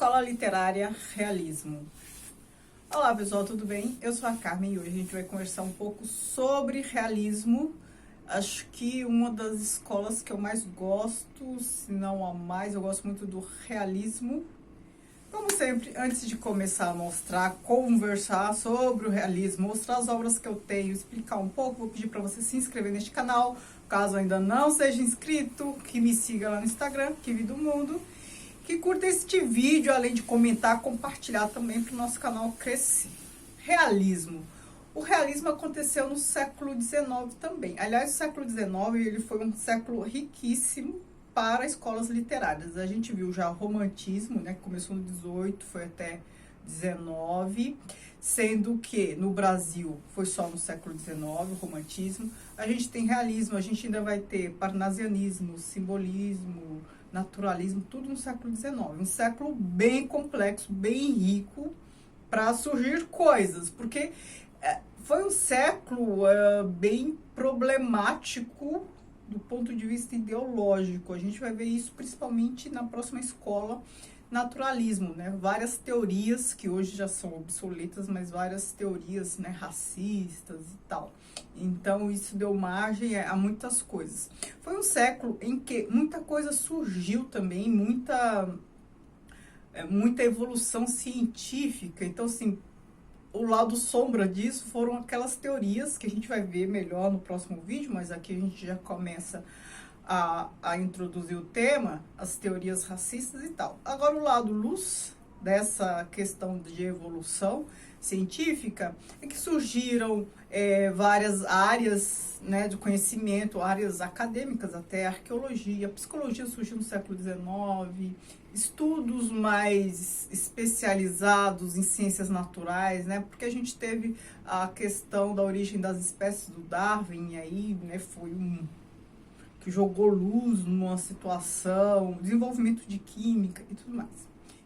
Escola Literária Realismo. Olá pessoal, tudo bem? Eu sou a Carmen e hoje a gente vai conversar um pouco sobre realismo. Acho que uma das escolas que eu mais gosto, se não a mais, eu gosto muito do realismo. Como sempre, antes de começar a mostrar, conversar sobre o realismo, mostrar as obras que eu tenho, explicar um pouco, vou pedir para você se inscrever neste canal, caso ainda não seja inscrito, que me siga lá no Instagram, Que Vi do Mundo, que curta este vídeo, além de comentar, compartilhar também para o nosso canal crescer. Realismo. O realismo aconteceu no século XIX também. Aliás, o século XIX ele foi um século riquíssimo para escolas literárias. A gente viu já o romantismo, né, que começou no 18, foi até 19, sendo que no Brasil foi só no século 19 o romantismo. A gente tem realismo, a gente ainda vai ter parnasianismo, simbolismo, naturalismo, tudo no século 19. Um século bem complexo, bem rico para surgir coisas, porque foi um século bem problemático do ponto de vista ideológico. A gente vai ver isso principalmente na próxima escola, naturalismo, né? Várias teorias que hoje já são obsoletas, mas várias teorias, né, racistas e tal. Então isso deu margem a muitas coisas. Foi um século em que muita coisa surgiu também, muita evolução científica. Então, assim, o lado sombra disso foram aquelas teorias que a gente vai ver melhor no próximo vídeo, mas aqui a gente já começa a introduzir o tema, as teorias racistas e tal. Agora, o lado luz dessa questão de evolução científica é que surgiram várias áreas, né, de conhecimento, áreas acadêmicas, até arqueologia, psicologia surgiu no século XIX, estudos mais especializados em ciências naturais, né, porque a gente teve a questão da origem das espécies do Darwin, aí, né, foi que jogou luz numa situação, desenvolvimento de química e tudo mais.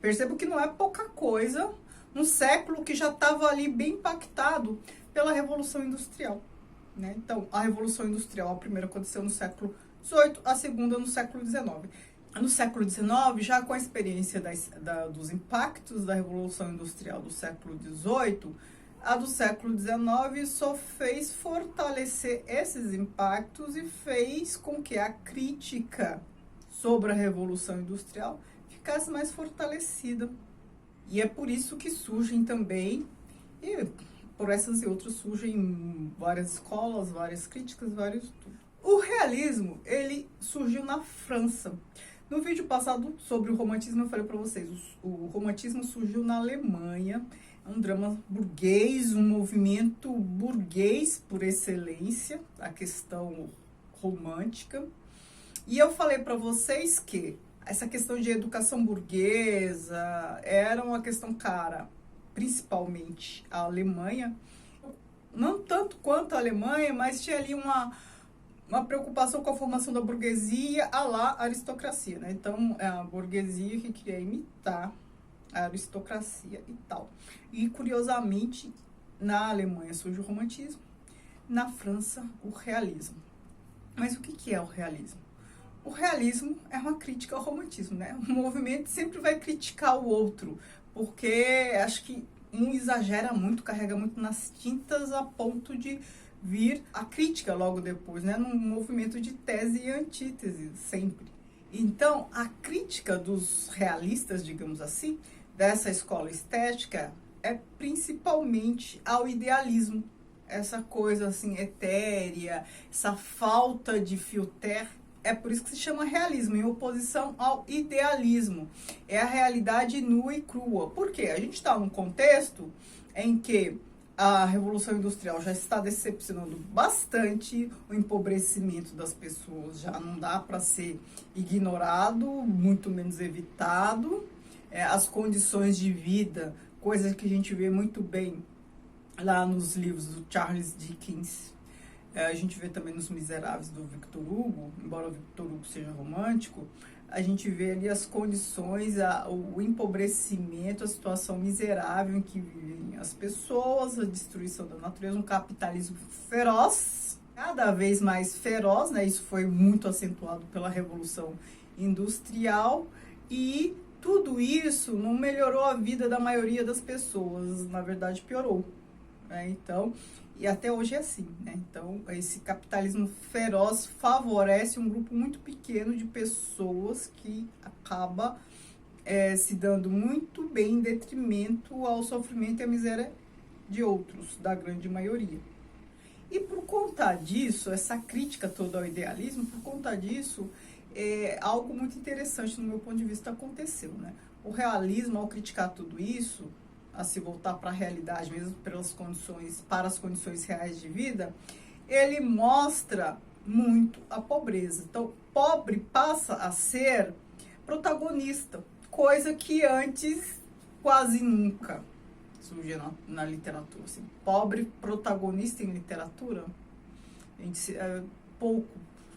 Percebo que não é pouca coisa num século que já estava ali bem impactado pela Revolução Industrial, né? Então, a Revolução Industrial, a primeira aconteceu no século XVIII, a segunda no século XIX. No século XIX, já com a experiência dos impactos da Revolução Industrial do século XVIII, a do século XIX só fez fortalecer esses impactos e fez com que a crítica sobre a Revolução Industrial ficasse mais fortalecida. E é por isso que surgem também, e por essas e outras surgem várias escolas, várias críticas, vários estudos. O realismo, ele surgiu na França. No vídeo passado sobre o romantismo eu falei para vocês, o romantismo surgiu na Alemanha, é um drama burguês, um movimento burguês por excelência, a questão romântica. E eu falei para vocês que essa questão de educação burguesa era uma questão cara, principalmente a Alemanha, não tanto quanto a Alemanha, mas tinha ali uma preocupação com a formação da burguesia à la aristocracia, né? Então, é a burguesia que queria imitar a aristocracia e tal. E, curiosamente, na Alemanha surge o romantismo, na França, o realismo. Mas o que é o realismo? O realismo é uma crítica ao romantismo, né? O movimento sempre vai criticar o outro, porque acho que um exagera muito, carrega muito nas tintas a ponto de vir a crítica logo depois, né? Num movimento de tese e antítese, sempre. Então, a crítica dos realistas, digamos assim, dessa escola estética, é principalmente ao idealismo. Essa coisa, assim, etérea, essa falta de fio terra. É por isso que se chama realismo, em oposição ao idealismo. É a realidade nua e crua. Por quê? A gente está num contexto em que a Revolução Industrial já está decepcionando bastante, o empobrecimento das pessoas já não dá para ser ignorado, muito menos evitado. As condições de vida, coisas que a gente vê muito bem lá nos livros do Charles Dickens, a gente vê também nos Miseráveis do Victor Hugo, embora o Victor Hugo seja romântico, a gente vê ali as condições, o empobrecimento, a situação miserável em que vivem as pessoas, a destruição da natureza, um capitalismo feroz, cada vez mais feroz, né? Isso foi muito acentuado pela Revolução Industrial, e tudo isso não melhorou a vida da maioria das pessoas, na verdade piorou, né? Então, e até hoje é assim, né? Então, esse capitalismo feroz favorece um grupo muito pequeno de pessoas que acaba se dando muito bem em detrimento ao sofrimento e à miséria de outros, da grande maioria. E por conta disso, essa crítica toda ao idealismo, por conta disso, algo muito interessante no meu ponto de vista aconteceu, né? O realismo, ao criticar tudo isso, a se voltar para a realidade, mesmo para as condições reais de vida, ele mostra muito a pobreza. Então, pobre passa a ser protagonista, coisa que antes quase nunca surgia na literatura. Assim, pobre protagonista em literatura, gente, pouco.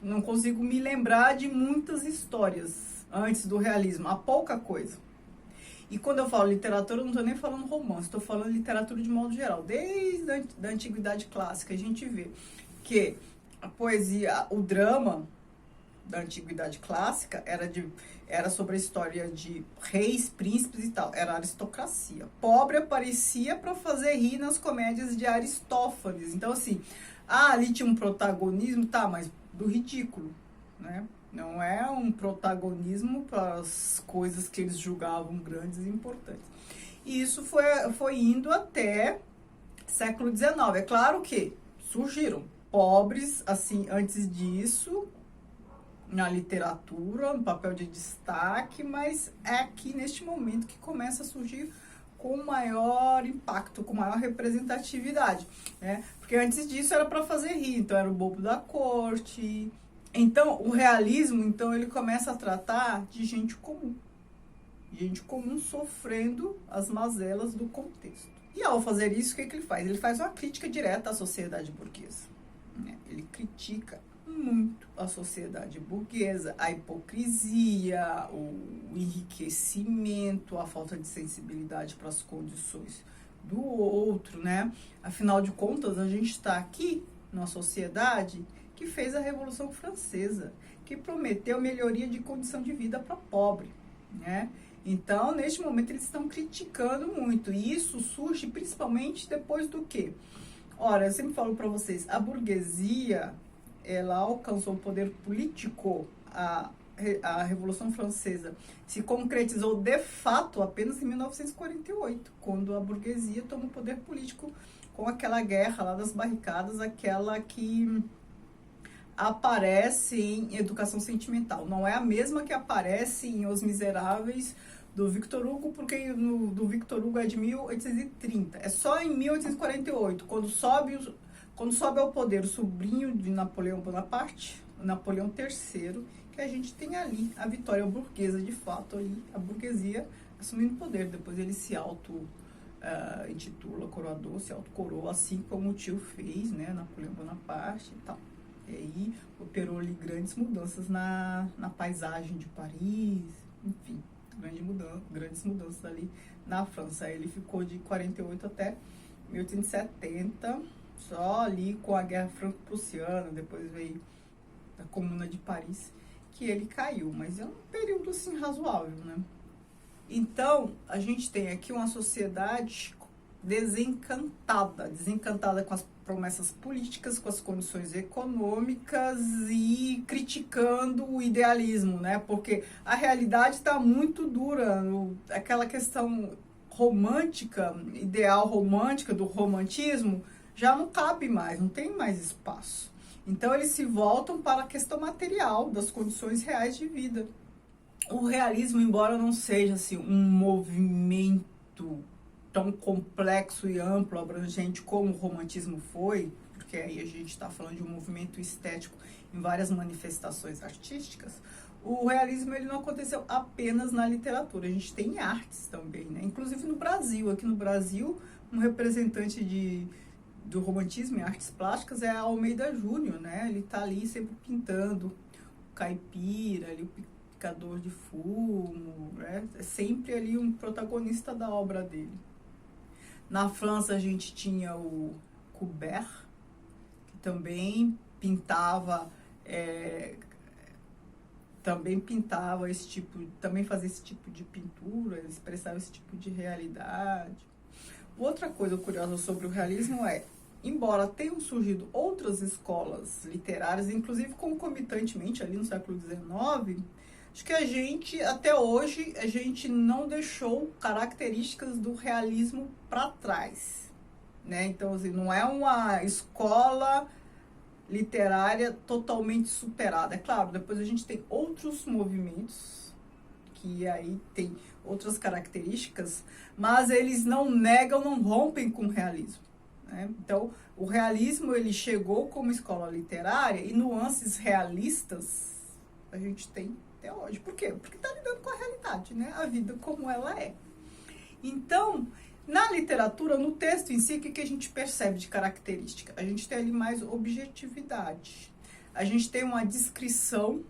Não consigo me lembrar de muitas histórias antes do realismo, há pouca coisa. E quando eu falo literatura, eu não estou nem falando romance, estou falando literatura de modo geral. Desde a antiguidade clássica, a gente vê que a poesia, o drama da antiguidade clássica era sobre a história de reis, príncipes e tal. Era aristocracia. Pobre aparecia para fazer rir nas comédias de Aristófanes. Então, assim, ali tinha um protagonismo, tá, mas do ridículo, né? Não é um protagonismo para as coisas que eles julgavam grandes e importantes. E isso foi indo até século XIX. É claro que surgiram pobres, assim, antes disso, na literatura, no papel de destaque, mas é aqui neste momento que começa a surgir com maior impacto, com maior representatividade, né? Porque antes disso era para fazer rir, então era o bobo da corte. Então, o realismo, então, ele começa a tratar de gente comum sofrendo as mazelas do contexto. E ao fazer isso, o que ele faz? Ele faz uma crítica direta à sociedade burguesa, né? Ele critica muito a sociedade burguesa, a hipocrisia, o enriquecimento, a falta de sensibilidade para as condições do outro, né? Afinal de contas, a gente está aqui numa sociedade que fez a Revolução Francesa, que prometeu melhoria de condição de vida para pobre, né? Então, neste momento, eles estão criticando muito. E isso surge principalmente depois do quê? Ora, eu sempre falo para vocês, a burguesia, ela alcançou o poder político, a Revolução Francesa se concretizou de fato apenas em 1948, quando a burguesia tomou o poder político com aquela guerra lá das barricadas, aquela que aparece em Educação Sentimental. Não é a mesma que aparece em Os Miseráveis, do Victor Hugo, porque do Victor Hugo é de 1830. É só em 1848, quando sobe ao poder o sobrinho de Napoleão Bonaparte, Napoleão III, que a gente tem ali a vitória burguesa, de fato, ali, a burguesia assumindo o poder. Depois ele se intitula coroador, se autocoroa, assim como o tio fez, né, Napoleão Bonaparte e tal. E aí operou ali grandes mudanças na paisagem de Paris, enfim, grandes mudanças ali na França. Aí ele ficou de 48 até 1870, só ali com a Guerra Franco-Prussiana, depois veio a Comuna de Paris, que ele caiu, mas é um período assim razoável, né? Então, a gente tem aqui uma sociedade desencantada com as promessas políticas, com as condições econômicas e criticando o idealismo, né? Porque a realidade está muito dura, aquela questão romântica, ideal romântica do romantismo, já não cabe mais, não tem mais espaço. Então eles se voltam para a questão material das condições reais de vida. O realismo, embora não seja assim, um movimento tão complexo e amplo, abrangente como o romantismo foi, porque aí a gente está falando de um movimento estético em várias manifestações artísticas, o realismo ele não aconteceu apenas na literatura, a gente tem artes também, né? Inclusive no Brasil. Aqui no Brasil, um representante do romantismo em artes plásticas é Almeida Júnior, né? Ele está ali sempre pintando o caipira, ali, o picador de fumo, né? É sempre ali um protagonista da obra dele. Na França a gente tinha o Courbet, que também pintava também pintava esse tipo, também fazia esse tipo de pintura, expressava esse tipo de realidade. Outra coisa curiosa sobre o realismo é, embora tenham surgido outras escolas literárias, inclusive concomitantemente ali no século XIX, acho que a gente, até hoje, a gente não deixou características do realismo para trás, né? Então, assim, não é uma escola literária totalmente superada. É claro, depois a gente tem outros movimentos que aí tem outras características, mas eles não negam, não rompem com o realismo, né? Então, o realismo ele chegou como escola literária e nuances realistas a gente tem até hoje. Por quê? Porque está lidando com a realidade, né? A vida como ela é. Então, na literatura, no texto em si, o que a gente percebe de característica? A gente tem ali mais objetividade. A gente tem uma descrição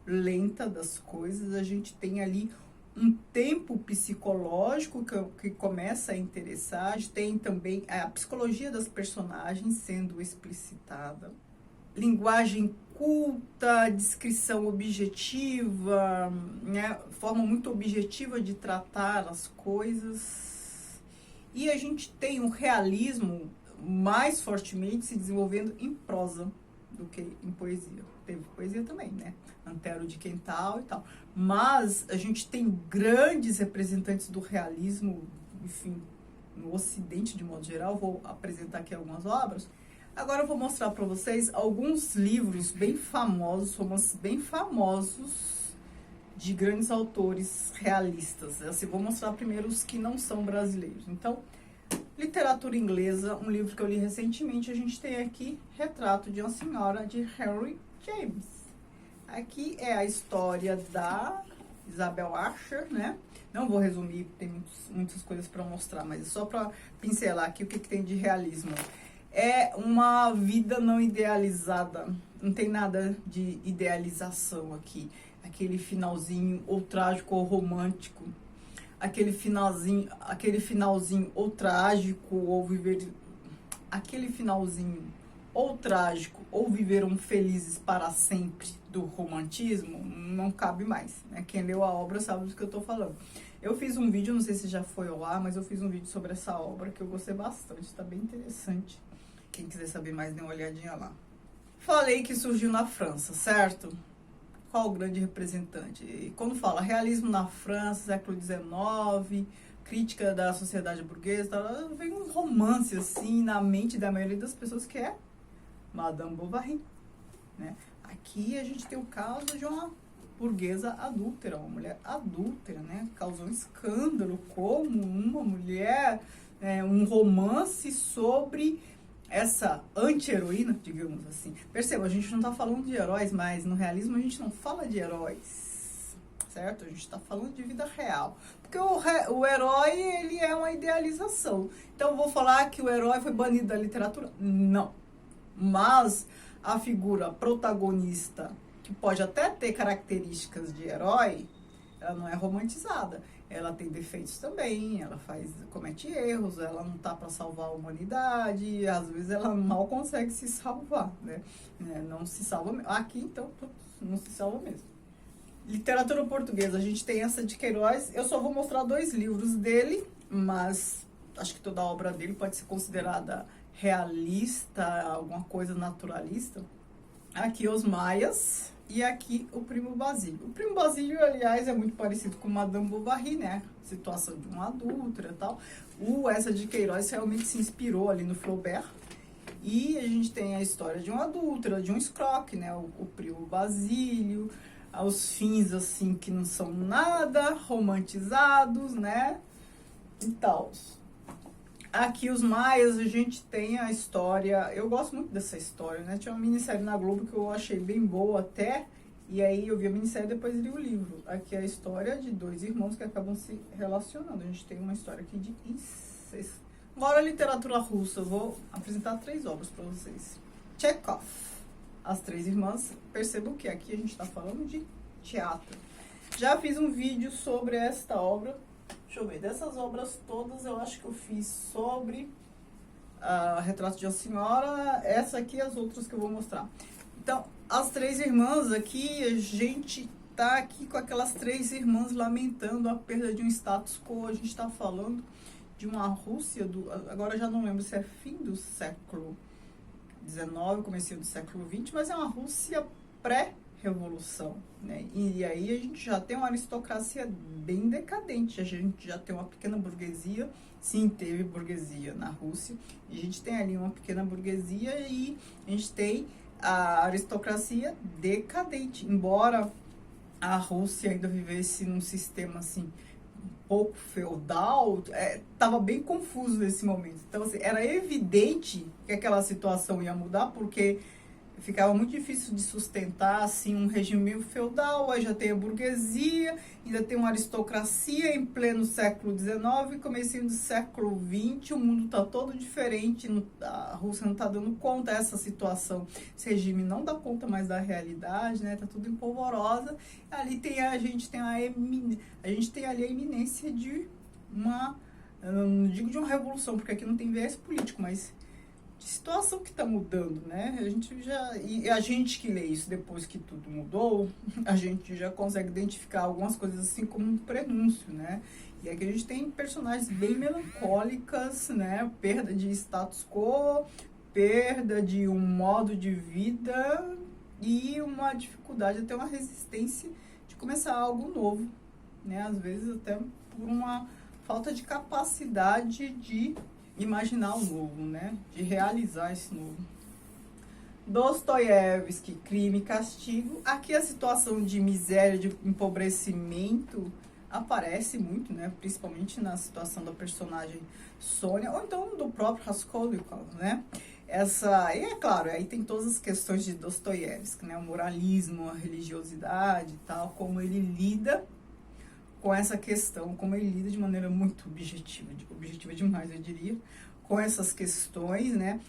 lenta das coisas, a gente tem ali um tempo psicológico que começa a interessar, a gente tem também a psicologia das personagens sendo explicitada, linguagem culta, descrição objetiva, né? Forma muito objetiva de tratar as coisas. E a gente tem um realismo mais fortemente se desenvolvendo em prosa do que em poesia. Teve poesia também, né? Antero de Quental e tal. Mas a gente tem grandes representantes do realismo, enfim, no Ocidente de modo geral. Vou apresentar aqui algumas obras. Agora eu vou mostrar para vocês alguns livros bem famosos, romances bem famosos de grandes autores realistas. Assim, vou mostrar primeiro os que não são brasileiros. Então, literatura inglesa, um livro que eu li recentemente, a gente tem aqui Retrato de uma Senhora, de Henry James. Aqui é a história da Isabel Archer, né? Não vou resumir, tem muitas coisas para mostrar, mas é só para pincelar aqui o que tem de realismo. É uma vida não idealizada, não tem nada de idealização aqui. Aquele finalzinho ou trágico ou romântico, aquele finalzinho ou trágico ou aquele finalzinho ou trágico ou viveram felizes para sempre do romantismo não cabe mais, né? Quem leu a obra sabe do que eu tô falando. Eu fiz um vídeo, não sei se já foi ao ar, mas eu fiz um vídeo sobre essa obra que eu gostei bastante, tá bem interessante. Quem quiser saber mais, dê uma olhadinha lá. Falei que surgiu na França, certo? Qual o grande representante? E quando fala realismo na França, século XIX, crítica da sociedade burguesa, vem um romance assim na mente da maioria das pessoas que é Madame Bovary, né? Aqui a gente tem o caso de uma burguesa adúltera, uma mulher adúltera, né? Causou um escândalo como uma mulher, um romance sobre essa anti-heroína, digamos assim. Perceba, a gente não está falando de heróis, mas no realismo a gente não fala de heróis, certo? A gente está falando de vida real. Porque o herói, ele é uma idealização. Então, eu vou falar que o herói foi banido da literatura? Não. Mas a figura protagonista, que pode até ter características de herói, ela não é romantizada. Ela tem defeitos também, ela comete erros, ela não tá para salvar a humanidade, às vezes ela mal consegue se salvar, né? Não se salva mesmo. Aqui, então, não se salva mesmo. Literatura portuguesa, a gente tem essa de Queiroz. Eu só vou mostrar 2 livros dele, mas acho que toda a obra dele pode ser considerada realista, alguma coisa naturalista. Aqui, Os Maias. E aqui o Primo Basílio. O Primo Basílio, aliás, é muito parecido com Madame Bovary, né? Situação de uma adúltera e tal. Essa de Queiroz realmente se inspirou ali no Flaubert. E a gente tem a história de uma adúltera, de um escroque, né? O Primo Basílio, os fins, assim, que não são nada romantizados, né? E tal. Aqui, Os Maias, a gente tem a história... Eu gosto muito dessa história, né? Tinha uma minissérie na Globo que eu achei bem boa até. E aí eu vi a minissérie e depois li o livro. Aqui é a história de 2 irmãos que acabam se relacionando. A gente tem uma história aqui de incesto. Agora, a literatura russa. Eu vou apresentar 3 obras para vocês. Chekhov. As 3 irmãs. Percebam que aqui a gente está falando de teatro. Já fiz um vídeo sobre esta obra. Deixa eu ver, dessas obras todas, eu acho que eu fiz sobre Retrato de uma Senhora, essa aqui e as outras que eu vou mostrar. Então, as três irmãs aqui, a gente tá aqui com aquelas três irmãs lamentando a perda de um status quo. A gente está falando de uma Rússia, agora já não lembro se é fim do século XIX, comecinho do século XX, mas é uma Rússia pré-revolução, né? E aí a gente já tem uma aristocracia bem decadente, a gente já tem uma pequena burguesia, sim, teve burguesia na Rússia, e a gente tem ali uma pequena burguesia e a gente tem a aristocracia decadente, embora a Rússia ainda vivesse num sistema assim pouco feudal, estava bem confuso nesse momento. Então, assim, era evidente que aquela situação ia mudar, porque ficava muito difícil de sustentar assim um regime feudal. Aí já tem a burguesia, ainda tem uma aristocracia em pleno século XIX, comecinho do século XX, o mundo está todo diferente, a Rússia não está dando conta dessa situação, esse regime não dá conta mais da realidade, né? Tá tudo em polvorosa. Ali a gente tem ali a iminência de uma, eu não digo de uma revolução, porque aqui não tem viés político, mas de situação que está mudando, né? E a gente que lê isso depois que tudo mudou, a gente já consegue identificar algumas coisas assim como um prenúncio, né? E aqui a gente tem personagens bem melancólicas, né? Perda de status quo, perda de um modo de vida e uma dificuldade, até uma resistência de começar algo novo, né? Às vezes até por uma falta de capacidade de imaginar o novo, né? De realizar esse novo. Dostoiévski, Crime e Castigo. Aqui a situação de miséria, de empobrecimento aparece muito, né? Principalmente na situação da personagem Sônia, ou então do próprio Raskolnikov, né? E é claro, aí tem todas as questões de Dostoiévski, né? O moralismo, a religiosidade e tal, como ele lida com essa questão, como ele lida de maneira muito objetiva demais, eu diria, com essas questões, né?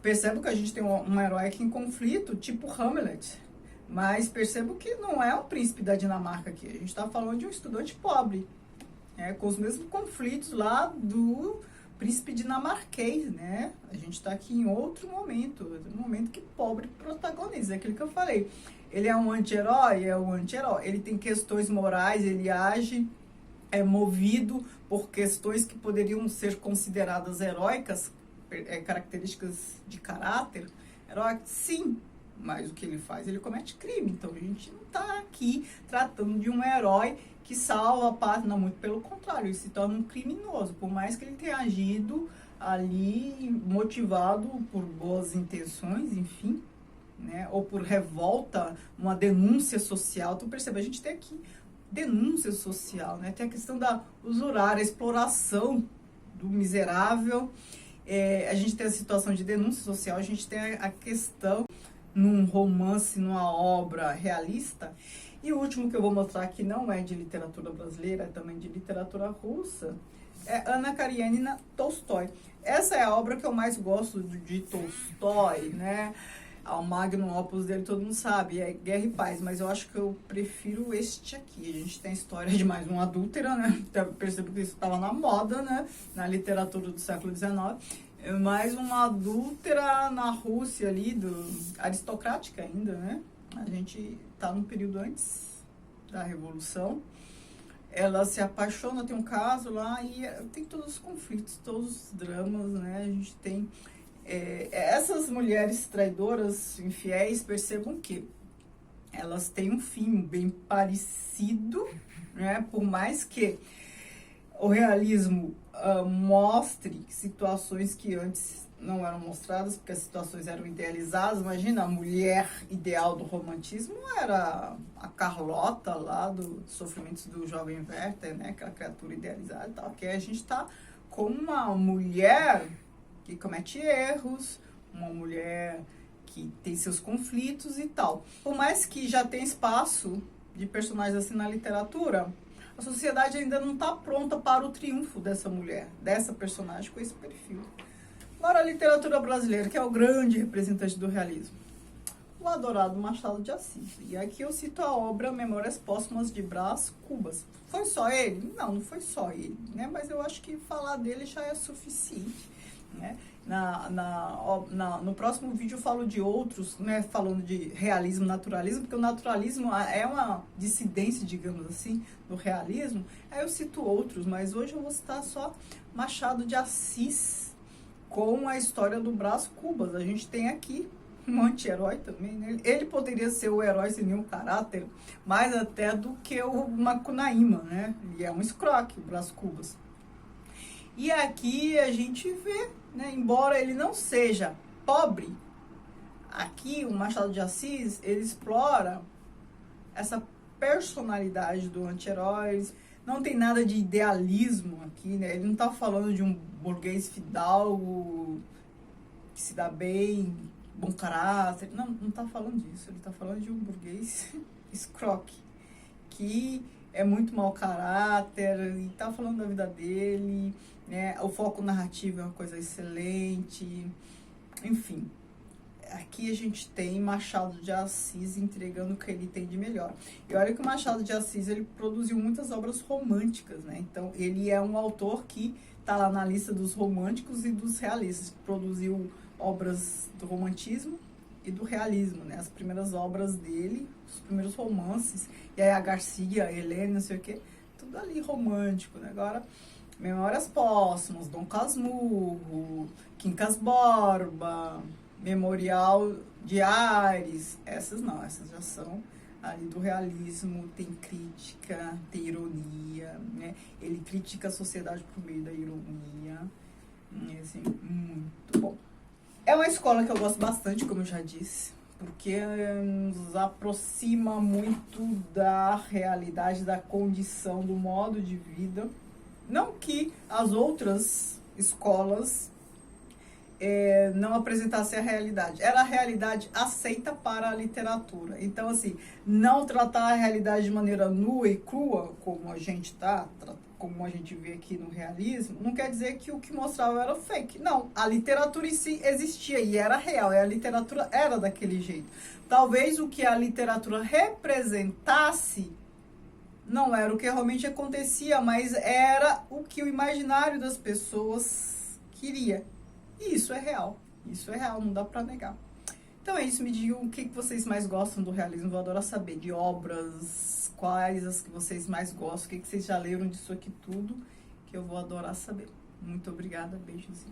Percebo que a gente tem um herói aqui em conflito, tipo Hamlet, mas percebo que não é um príncipe da Dinamarca aqui, a gente está falando de um estudante pobre, com os mesmos conflitos lá do príncipe dinamarquês, né? A gente está aqui em outro momento, um momento que pobre protagoniza, é aquilo que eu falei. Ele é um anti-herói? É um anti-herói. Ele tem questões morais, ele age, é movido por questões que poderiam ser consideradas heróicas, características de caráter. Herói, sim, mas o que ele faz? Ele comete crime. Então a gente não está aqui tratando de um herói que salva a pátria, não, muito pelo contrário, ele se torna um criminoso, por mais que ele tenha agido ali motivado por boas intenções, enfim, né, ou por revolta, uma denúncia social. Então perceba, a gente tem aqui denúncia social, né? Tem a questão da usurária, a exploração do miserável, a gente tem a situação de denúncia social, a gente tem a questão num romance, numa obra realista. E o último que eu vou mostrar aqui não é de literatura brasileira, é também de literatura russa, é Anna Karenina Tolstói. Essa é a obra que eu mais gosto de Tolstói, né? O magnum opus dele todo mundo sabe, é Guerra e Paz, mas eu acho que eu prefiro este aqui. A gente tem a história de mais uma adúltera, né? Eu percebo que isso estava na moda, né? Na literatura do século XIX. Mais uma adúltera na Rússia ali, aristocrática ainda, né? A gente está num período antes da Revolução. Ela se apaixona, tem um caso lá e tem todos os conflitos, todos os dramas, né? A gente tem... essas mulheres traidoras, infiéis, percebam que elas têm um fim bem parecido, né? Por mais que o realismo mostre situações que antes não eram mostradas, porque as situações eram idealizadas. Imagina, a mulher ideal do romantismo era a Carlota lá dos Sofrimentos do Jovem Werther, né? Aquela criatura idealizada e tal. Que a gente está com uma mulher que comete erros, uma mulher que tem seus conflitos e tal. Por mais que já tenha espaço de personagens assim na literatura, a sociedade ainda não está pronta para o triunfo dessa mulher, dessa personagem com esse perfil. Agora a literatura brasileira, que é o grande representante do realismo, o adorado Machado de Assis. E aqui eu cito a obra Memórias Póstumas de Brás Cubas. Foi só ele? Não, não foi só ele, né? Mas eu acho que falar dele já é suficiente. né? No próximo vídeo eu falo de outros, né, falando de realismo, naturalismo, porque o naturalismo é uma dissidência, digamos assim, do realismo. Aí eu cito outros, mas hoje eu vou citar só Machado de Assis, com a história do Brás Cubas. A gente tem aqui um anti-herói também, né? Ele poderia ser o herói sem nenhum caráter, mais até do que o Macunaíma, né? Ele é um escroque, o Brás Cubas. E aqui a gente vê, né, embora ele não seja pobre, aqui o Machado de Assis, ele explora essa personalidade do anti-herói. Não tem nada de idealismo aqui, né? Ele não está falando de um burguês fidalgo que se dá bem, bom caráter. Não está falando disso. Ele está falando de um burguês escroque, que é muito mau caráter e está falando da vida dele, né? O foco narrativo é uma coisa excelente. Enfim, aqui a gente tem Machado de Assis entregando o que ele tem de melhor. E olha que o Machado de Assis, ele produziu muitas obras românticas, né? Então, ele é um autor que está lá na lista dos românticos e dos realistas. Produziu obras do romantismo e do realismo, né? As primeiras obras dele, os primeiros romances, e aí a Garcia, a Helena, não sei o quê, tudo ali romântico, né? Agora, Memórias Póstumas, Dom Casmurro, Quincas Borba, Memorial de Ares, essas não, essas já são ali do realismo, tem crítica, tem ironia, né? Ele critica a sociedade por meio da ironia, assim, muito bom. É uma escola que eu gosto bastante, como eu já disse, porque nos aproxima muito da realidade, da condição, do modo de vida. Não que as outras escolas não apresentassem a realidade. Era a realidade aceita para a literatura. Então, assim, não tratar a realidade de maneira nua e crua, como a gente como a gente vê aqui no realismo, não quer dizer que o que mostrava era fake. Não, a literatura em si existia e era real, e a literatura era daquele jeito. Talvez o que a literatura representasse não era o que realmente acontecia, mas era o que o imaginário das pessoas queria. E isso é real, não dá pra negar. Então é isso, me digam o que vocês mais gostam do realismo, vou adorar saber de obras, quais as que vocês mais gostam, o que vocês já leram disso aqui tudo, que eu vou adorar saber. Muito obrigada, beijos.